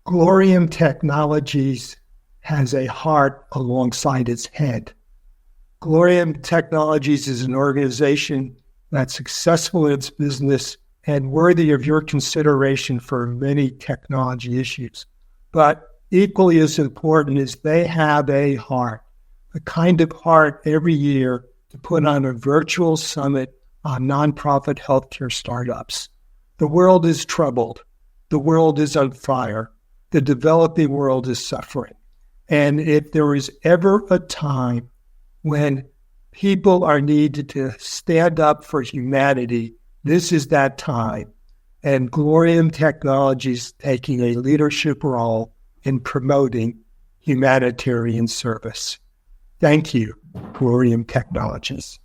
Glorium Technologies has a heart alongside its head. Glorium Technologies is an organization that's successful in its business and worthy of your consideration for many technology issues. But equally as important is they have a heart, a kind of heart every year to put on a virtual summit on nonprofit healthcare startups. The world is troubled. The world is on fire. The developing world is suffering. And if there is ever a time when people are needed to stand up for humanity, this is that time. And Glorium Technologies taking a leadership role in promoting humanitarian service. Thank you, Glorium Technologies.